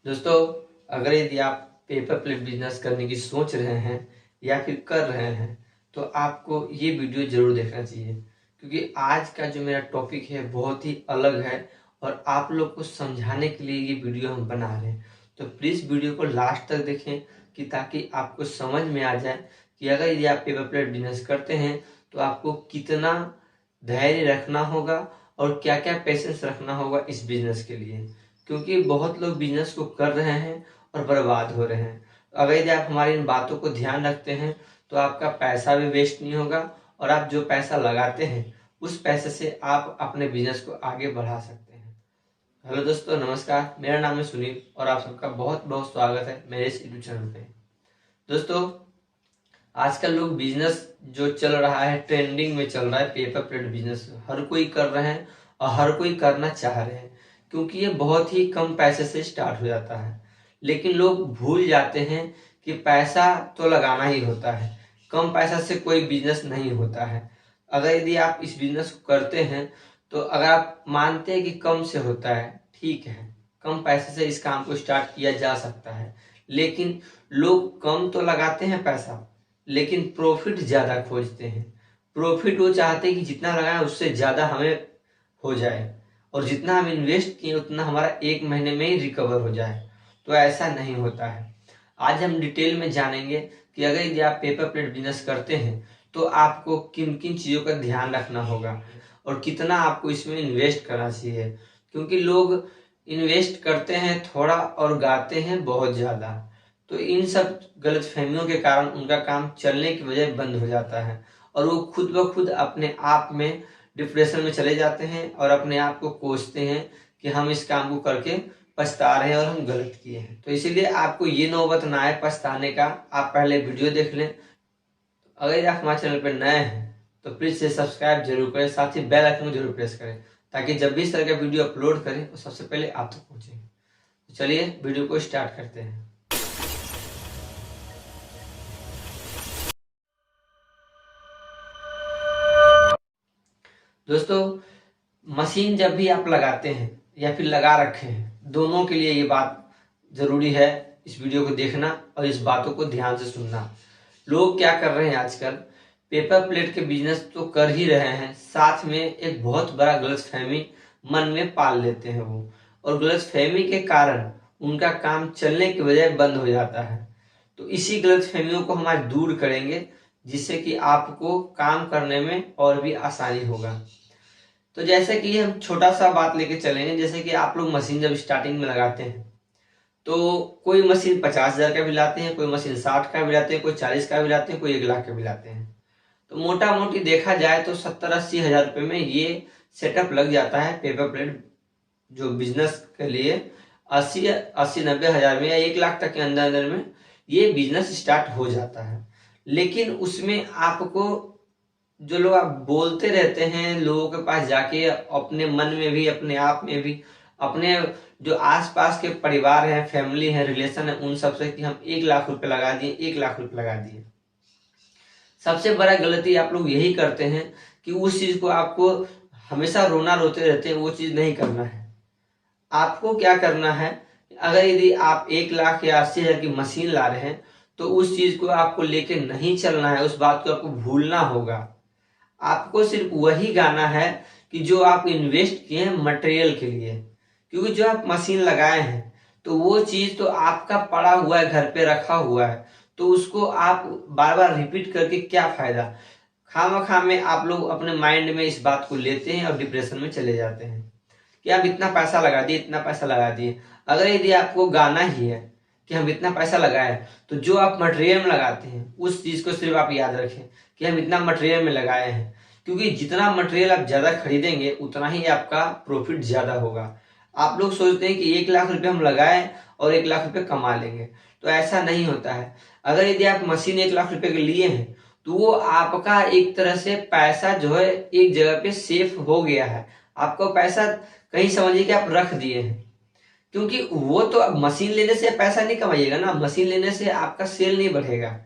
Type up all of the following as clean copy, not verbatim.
दोस्तों, अगर यदि आप पेपर प्लेट बिजनेस करने की सोच रहे हैं या फिर कर रहे हैं तो आपको ये वीडियो जरूर देखना चाहिए, क्योंकि आज का जो मेरा टॉपिक है बहुत ही अलग है और आप लोग को समझाने के लिए ये वीडियो हम बना रहे हैं। तो प्लीज़ वीडियो को लास्ट तक देखें कि ताकि आपको समझ में आ जाए कि अगर यदि आप पेपर प्लेट बिजनेस करते हैं तो आपको कितना धैर्य रखना होगा और क्या क्या पेशेंस रखना होगा इस बिजनेस के लिए, क्योंकि बहुत लोग बिजनेस को कर रहे हैं और बर्बाद हो रहे हैं। अगर यदि आप हमारी इन बातों को ध्यान रखते हैं तो आपका पैसा भी वेस्ट नहीं होगा और आप जो पैसा लगाते हैं उस पैसे से आप अपने बिजनेस को आगे बढ़ा सकते हैं। हेलो दोस्तों, नमस्कार। मेरा नाम है सुनील और आप सबका बहुत बहुत स्वागत है मेरे इस यूट्यूब चैनल पे। दोस्तों, आजकल लोग बिजनेस जो चल रहा है ट्रेंडिंग में चल रहा है, पेपर प्लेट बिजनेस हर कोई कर रहे हैं और हर कोई करना चाह रहे हैं, क्योंकि ये बहुत ही कम पैसे से स्टार्ट हो जाता है। लेकिन लोग भूल जाते हैं कि पैसा तो लगाना ही होता है, कम पैसा से कोई बिजनेस नहीं होता है। अगर यदि आप इस बिजनेस को करते हैं तो अगर आप मानते हैं कि कम से होता है, ठीक है, कम पैसे से इस काम को स्टार्ट किया जा सकता है। लेकिन लोग कम तो लगाते हैं पैसा, लेकिन प्रॉफिट ज़्यादा खोजते हैं। प्रॉफिट वो चाहते हैं कि जितना लगाएं उससे ज़्यादा हमें हो जाए और जितना हम इन्वेस्ट किए उतना हमारा एक महीने में ही रिकवर हो जाए। तो ऐसा नहीं होता है। आज हम डिटेल में जानेंगे कि अगर यदि आप पेपर प्लेट बिजनेस करते हैं तो आपको किन किन चीज़ों का ध्यान रखना होगा और कितना आपको इसमें इन्वेस्ट करना चाहिए, क्योंकि लोग इन्वेस्ट करते हैं थोड़ा और गाते हैं बहुत ज़्यादा। तो इन सब गलतफहमियों के कारण उनका काम चलने की बजाय बंद हो जाता है और वो खुद ब खुद अपने आप में डिप्रेशन में चले जाते हैं और अपने आप को कोसते हैं कि हम इस काम को करके पछता रहे हैं और हम गलत किए हैं। तो इसीलिए आपको ये नौबत ना आए पछताने का, आप पहले वीडियो देख लें। अगर आप हमारे चैनल पर नए हैं तो प्लीज़ से सब्सक्राइब जरूर करें, साथ ही बेल आइकन को जरूर प्रेस करें ताकि जब भी इस तरह का वीडियो अपलोड करें तो सबसे पहले आप तक पहुँचे। तो चलिए वीडियो को स्टार्ट करते हैं। दोस्तों, मशीन जब भी आप लगाते हैं या फिर लगा रखे हैं, दोनों के लिए ये बात जरूरी है इस वीडियो को देखना और इस बातों को ध्यान से सुनना। लोग क्या कर रहे हैं आजकल, पेपर प्लेट के बिजनेस तो कर ही रहे हैं, साथ में एक बहुत बड़ा गलतफहमी मन में पाल लेते हैं वो, और गलतफहमी के कारण उनका काम चलने की बजाय बंद हो जाता है। तो इसी गलतफहमियों को हम आज दूर करेंगे, जिससे कि आपको काम करने में और भी आसानी होगा। तो जैसे कि हम छोटा सा बात लेके चलेंगे, जैसे कि आप लोग मशीन जब स्टार्टिंग में लगाते हैं तो कोई मशीन 50,000 का भी लाते हैं, कोई मशीन 60 का भी लाते हैं, कोई 40 का भी लाते हैं, कोई 1 लाख का भी लाते हैं। तो मोटा मोटी देखा जाए तो 70-80 हज़ार रुपये में ये सेटअप लग जाता है पेपर प्लेट जो बिजनेस के लिए। 80-90 हज़ार में या 1 लाख तक के अंदर अंदर में ये बिजनेस स्टार्ट हो जाता है। लेकिन उसमें आपको जो लोग आप बोलते रहते हैं लोगों के पास जाके, अपने मन में भी अपने आप में भी, अपने जो आसपास के परिवार हैं, फैमिली है, रिलेशन है, उन सबसे कि हम 1 लाख रुपए लगा दिए, 1 लाख रुपए लगा दिए। सबसे बड़ा गलती आप लोग यही करते हैं कि उस चीज को आपको हमेशा रोना रोते रहते हैं, वो चीज नहीं करना है। आपको क्या करना है, अगर यदि आप 1 लाख या 80 हज़ार की मशीन ला रहे हैं तो उस चीज को आपको लेके नहीं चलना है, उस बात को आपको भूलना होगा। आपको सिर्फ वही गाना है कि जो आप इन्वेस्ट किए हैं मटेरियल के लिए, क्योंकि जो आप मशीन लगाए हैं तो वो चीज तो आपका पड़ा हुआ है, घर पे रखा हुआ है, तो उसको आप बार बार रिपीट करके क्या फायदा। खामखा में आप लोग अपने माइंड में इस बात को लेते हैं और डिप्रेशन में चले जाते हैं कि आप इतना पैसा लगा दिए, इतना पैसा लगा दिए। अगर यदि आपको गाना ही है कि हम इतना पैसा लगाए, तो जो आप मटेरियल में लगाते हैं उस चीज को सिर्फ आप याद रखें कि हम इतना मटेरियल में लगाए हैं, क्योंकि जितना मटेरियल आप ज्यादा खरीदेंगे उतना ही आपका प्रॉफिट ज्यादा होगा। आप लोग सोचते हैं कि 1 लाख रुपए हम लगाए और 1 लाख रुपए कमा लेंगे, तो ऐसा नहीं होता है। अगर यदि आप मशीन 1 लाख रुपए के लिए हैं तो वो आपका एक तरह से पैसा जो है एक जगह पे सेफ हो गया है। आपका पैसा कहीं समझिए कि आप रख दिए हैं, क्योंकि वो तो अब मशीन लेने से पैसा नहीं कमाइएगा ना, मशीन लेने से आपका सेल नहीं बढ़ेगा।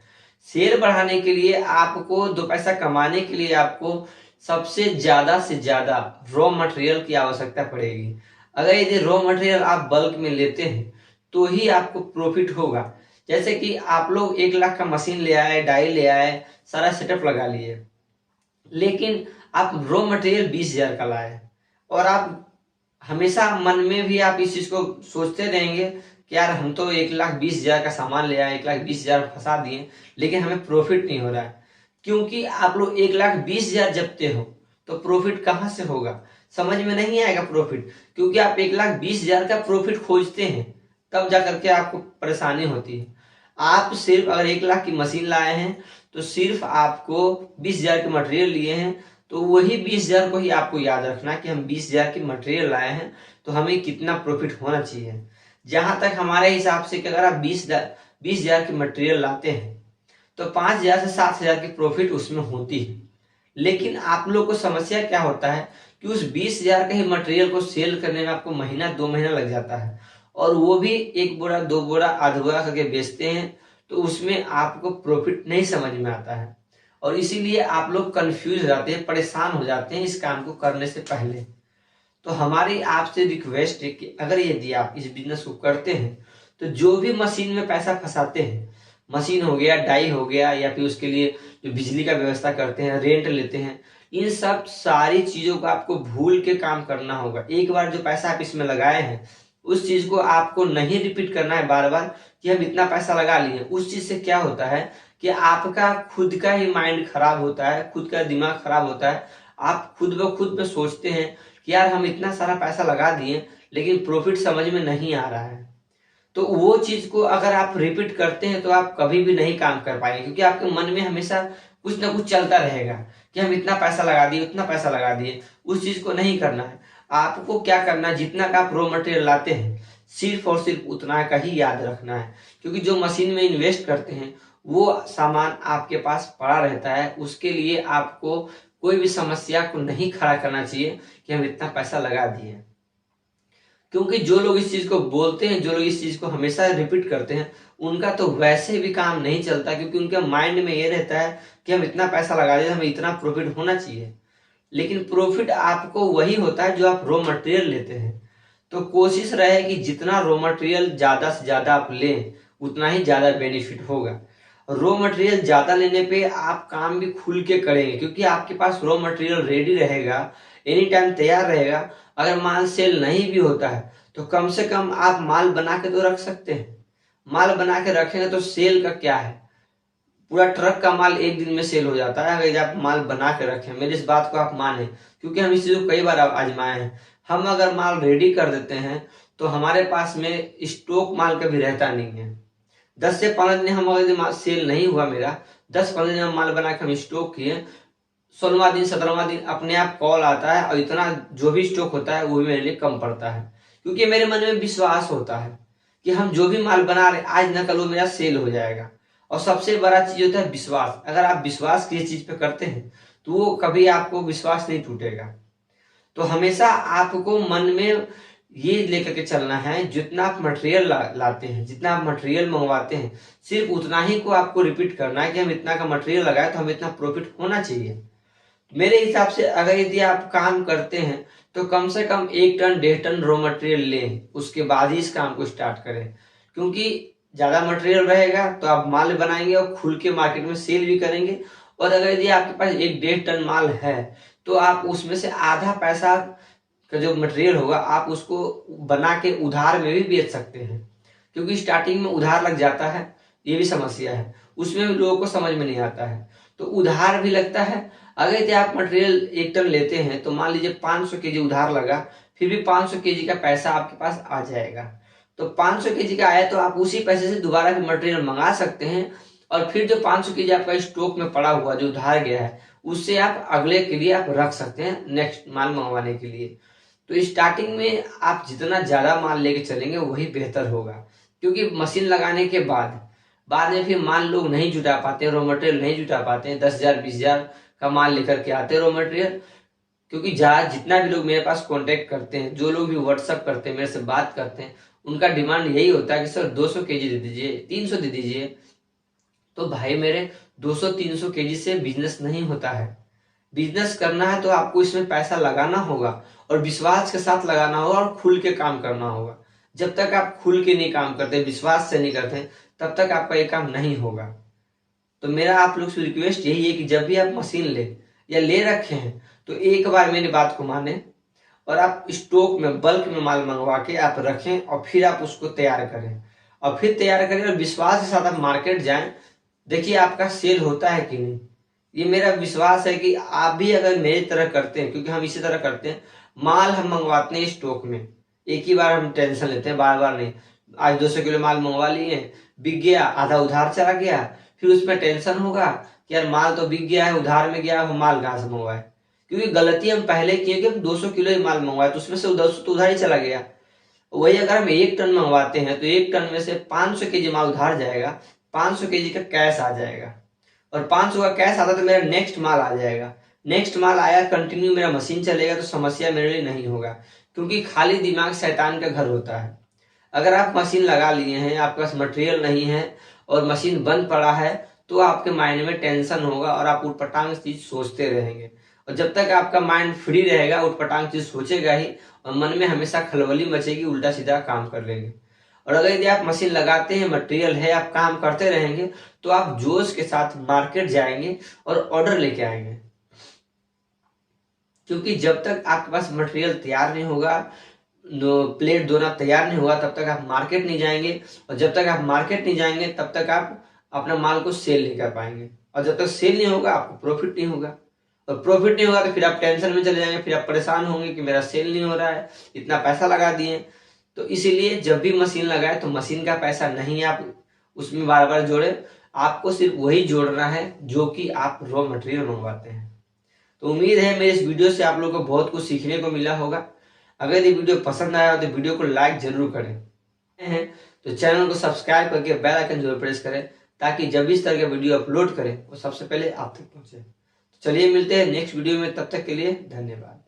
सेल बढ़ाने के लिए आपको, 2 पैसा कमाने के लिए आपको सबसे ज्यादा से ज्यादा रॉ मटेरियल की आवश्यकता पड़ेगी। अगर यदि रॉ मटेरियल आप बल्क में लेते हैं तो ही आपको प्रॉफिट होगा। जैसे कि आप लोग 1 लाख का मशीन ले आए, डाई ले आए, सारा सेटअप लगा लिए, लेकिन आप रॉ मटेरियल 20,000 का लाए और आप हमेशा मन में भी आप इस चीज को सोचते रहेंगे कि यार हम तो 1,20,000 का सामान ले आए, 1,20,000 फंसा दिए, लेकिन हमें प्रॉफिट नहीं हो रहा है। क्योंकि आप लोग 1,20,000 जपते हो तो प्रॉफिट कहाँ से होगा? समझ में नहीं आएगा प्रॉफिट, क्योंकि आप 1,20,000 का प्रॉफिट खोजते हैं, तब जाकर के आपको परेशानी होती है। आप सिर्फ अगर 1 लाख की मशीन लाए हैं तो सिर्फ आपको 20,000 के मटेरियल लिए हैं, तो वही 20,000 को ही आपको याद रखना कि हम 20,000 की मटेरियल लाए हैं तो हमें कितना प्रॉफिट होना चाहिए। जहां तक हमारे हिसाब से कि अगर आप 20,000 की मटेरियल लाते हैं तो 5,000 से 7,000 की प्रॉफिट उसमें होती है। लेकिन आप लोग को समस्या क्या होता है कि उस 20,000 के ही मटेरियल को सेल करने में आपको महीना 2 महीना लग जाता है, और वो भी 1 बोरा 2 बोरा आधा बोरा करके बेचते हैं, तो उसमें आपको प्रॉफिट नहीं समझ में आता है और इसीलिए आप लोग कंफ्यूज हो जाते हैं, परेशान हो जाते हैं इस काम को करने से पहले। तो हमारी आपसे रिक्वेस्ट है कि अगर यदि आप इस बिजनेस को करते हैं तो जो भी मशीन में पैसा फंसाते हैं, मशीन हो गया, डाई हो गया, या फिर उसके लिए जो बिजली का व्यवस्था करते हैं, रेंट लेते हैं, इन सब सारी चीजों को आपको भूल के काम करना होगा। एक बार जो पैसा आप इसमें लगाए हैं उस चीज को आपको नहीं रिपीट करना है बार बार कि हम इतना पैसा लगा लिए। उस चीज से क्या होता है कि आपका खुद का ही माइंड खराब होता है, खुद का दिमाग खराब होता है। आप खुद ब खुद में सोचते हैं कि यार हम इतना सारा पैसा लगा दिए लेकिन प्रॉफिट समझ में नहीं आ रहा है। तो वो चीज को अगर आप रिपीट करते हैं तो आप कभी भी नहीं काम कर पाएंगे, क्योंकि आपके मन में हमेशा कुछ ना कुछ चलता रहेगा कि हम इतना पैसा लगा दिए, उतना पैसा लगा दिए। उस चीज को नहीं करना है। आपको क्या करना है, जितना का आप रॉ मटेरियल लाते हैं सिर्फ और सिर्फ उतना का ही याद रखना है, क्योंकि जो मशीन में इन्वेस्ट करते हैं वो सामान आपके पास पड़ा रहता है। उसके लिए आपको कोई भी समस्या को नहीं खड़ा करना चाहिए कि हम इतना पैसा लगा दिए, क्योंकि जो लोग इस चीज को बोलते हैं, जो लोग इस चीज को हमेशा रिपीट करते हैं, उनका तो वैसे भी काम नहीं चलता, क्योंकि उनके माइंड में ये रहता है कि हम इतना पैसा लगा दिए, हमें इतना प्रॉफिट होना चाहिए। लेकिन प्रॉफिट आपको वही होता है जो आप रॉ मटेरियल लेते हैं। तो कोशिश रहे कि जितना रॉ मटेरियल ज्यादा से ज्यादा आप लें उतना ही ज्यादा बेनिफिट होगा। रॉ मटेरियल ज्यादा लेने पे आप काम भी खुल के करेंगे, क्योंकि आपके पास रॉ मटेरियल रेडी रहेगा, एनी टाइम तैयार रहेगा। अगर माल सेल नहीं भी होता है तो कम से कम आप माल बना के तो रख सकते हैं। माल बना के रखेंगे तो सेल का क्या है, पूरा ट्रक का माल एक दिन में सेल हो जाता है अगर आप माल बना के रखें। मेरी इस बात को आप माने, क्योंकि हम इस चीज को कई बार आजमाए हैं। हम अगर माल रेडी कर देते हैं तो हमारे पास में स्टॉक माल कभी रहता नहीं है। 10 से 15 दिन हम अगर माल सेल नहीं हुआ मेरा, 10-15 दिन हम माल बना के हम स्टॉक किए, 16वां दिन 17वां दिन अपने आप कॉल आता है और इतना जो भी स्टॉक होता है वो भी मेरे लिए कम पड़ता है, क्योंकि मेरे मन में विश्वास होता है कि हम जो भी माल बना रहे आज न कल वो मेरा सेल हो जाएगा। और सबसे बड़ा चीज होता है विश्वास। अगर आप विश्वास किसी चीज पे करते हैं तो वो कभी आपको विश्वास नहीं टूटेगा। तो हमेशा आपको मन में ये लेकर के चलना है, जितना आप मटेरियल लाते हैं, जितना आप मटेरियल मंगवाते हैं, सिर्फ उतना ही को आपको रिपीट करना है कि हम इतना का मटेरियल लगाए तो हमें इतना प्रॉफिट होना चाहिए। मेरे हिसाब से अगर यदि आप काम करते हैं तो कम से कम 1 टन 1.5 टन रॉ मटेरियल लें, उसके बाद ही इस काम को स्टार्ट करें। क्योंकि ज्यादा मटेरियल रहेगा तो आप माल बनाएंगे और खुल के मार्केट में सेल भी करेंगे। और अगर यदि आपके पास 1-1.5 टन माल है तो आप उसमें से आधा पैसा का जो मटेरियल होगा आप उसको बना के उधार में भी बेच सकते हैं, क्योंकि स्टार्टिंग में उधार लग जाता है, ये भी समस्या है, उसमें भी लोगों को समझ में नहीं आता है। तो उधार भी लगता है। अगर यदि आप मटेरियल 1 टन लेते हैं तो मान लीजिए 500 केजी उधार लगा, फिर भी 500 केजी का पैसा आपके पास आ जाएगा। तो 500 केजी का आया तो आप उसी पैसे से दोबारा भी मटेरियल मंगा सकते हैं, और फिर जो 500 केजी आपका स्टॉक में पड़ा हुआ जो उधार गया है उससे आप अगले के लिए आप रख सकते हैं, नेक्स्ट माल मंगवाने के लिए। तो स्टार्टिंग में आप जितना ज्यादा माल लेके चलेंगे वही बेहतर होगा, क्योंकि मशीन लगाने के बाद में फिर माल लोग नहीं जुटा पाते, रॉ मटेरियल नहीं जुटा पाते हैं। 10,000 20,000 का माल लेकर के आते हैं रॉ मटेरियल। क्योंकि जितना भी लोग मेरे पास कांटेक्ट करते हैं, जो लोग भी व्हाट्सअप करते हैं, मेरे से बात करते हैं, उनका डिमांड यही होता है कि सर 200 केजी दे दीजिए, 300 दे दीजिए। तो भाई मेरे 200-300 केजी से बिजनेस नहीं होता है। बिजनेस करना है तो आपको इसमें पैसा लगाना होगा और विश्वास के साथ लगाना होगा और खुल के काम करना होगा। जब तक आप खुल के नहीं काम करते, विश्वास से नहीं करते, तब तक आपका ये काम नहीं होगा। तो मेरा आप लोग से रिक्वेस्ट यही है कि जब भी आप मशीन ले या ले रखे हैं तो एक बार मेरी बात को माने और आप स्टॉक में बल्क में माल मंगवा के आप रखें और फिर आप उसको तैयार करें और विश्वास के साथ आप मार्केट जाएं। देखिए आपका सेल होता है कि नहीं, ये मेरा विश्वास है कि आप भी अगर मेरी तरह करते हैं, क्योंकि हम इसी तरह करते हैं, माल हम मंगवाते हैं स्टॉक में, एक ही बार हम टेंशन लेते हैं, बार बार नहीं। आज 200 किलो माल मंगवा लिए, बिक गया, आधा उधार चला गया, फिर उसमें टेंशन होगा कि यार माल तो बिक गया है, उधार में गया, हम माल कहाँ से मंगवाए। क्योंकि गलती हम पहले किए कि हम 200 किलो ही माल मंगवाए, तो उसमें से 200 तो उधार ही चला गया। वही अगर हम 1 टन मंगवाते हैं तो 1 टन में से 500 केजी माल उधार जाएगा, 500 केजी का कैश आ जाएगा, और 500 का कैश आता तो मेरा नेक्स्ट माल आ जाएगा। नेक्स्ट माल आया, कंटिन्यू मेरा मशीन चलेगा, तो समस्या मेरे लिए नहीं होगा, क्योंकि खाली दिमाग शैतान का घर होता है। अगर आप मशीन लगा लिए हैं, आपके पास मटेरियल नहीं है और मशीन बंद पड़ा है, तो आपके माइंड में टेंशन होगा और आप उटपटांग चीज सोचते रहेंगे। और जब तक आपका माइंड फ्री रहेगा, उटपटांग चीज सोचेगा ही, और मन में हमेशा खलबली मचेगी, उल्टा सीधा काम कर लेंगे। और अगर यदि आप मशीन लगाते हैं, मटेरियल है, आप काम करते रहेंगे, तो आप जोश के साथ मार्केट जाएंगे और ऑर्डर लेके आएंगे। क्योंकि जब तक आपके पास मटेरियल तैयार नहीं होगा, प्लेट दोना तैयार नहीं होगा, तब तक आप मार्केट नहीं जाएंगे, और जब तक आप मार्केट नहीं जाएंगे तब तक आप अपना माल को सेल नहीं कर पाएंगे, और जब तक सेल नहीं होगा आपको प्रॉफिट नहीं होगा, और प्रॉफिट नहीं होगा तो फिर आप टेंशन में चले जाएंगे, फिर आप परेशान होंगे कि मेरा सेल नहीं हो रहा है, इतना पैसा लगा दिए। तो इसीलिए जब भी मशीन लगाए तो मशीन का पैसा नहीं आप उसमें बार बार जोड़े, आपको सिर्फ वही जोड़ना है जो कि आप रॉ मटेरियल मंगवाते हैं। तो उम्मीद है मेरे इस वीडियो से आप लोगों को बहुत कुछ सीखने को मिला होगा। अगर ये वीडियो पसंद आया हो तो वीडियो को लाइक जरूर करें, तो चैनल को सब्सक्राइब करके बेल आइकन जरूर प्रेस करें, ताकि जब इस तरह के वीडियो अपलोड करें वो सबसे पहले आप तक पहुंचे। तो चलिए मिलते हैं नेक्स्ट वीडियो में, तब तक के लिए धन्यवाद।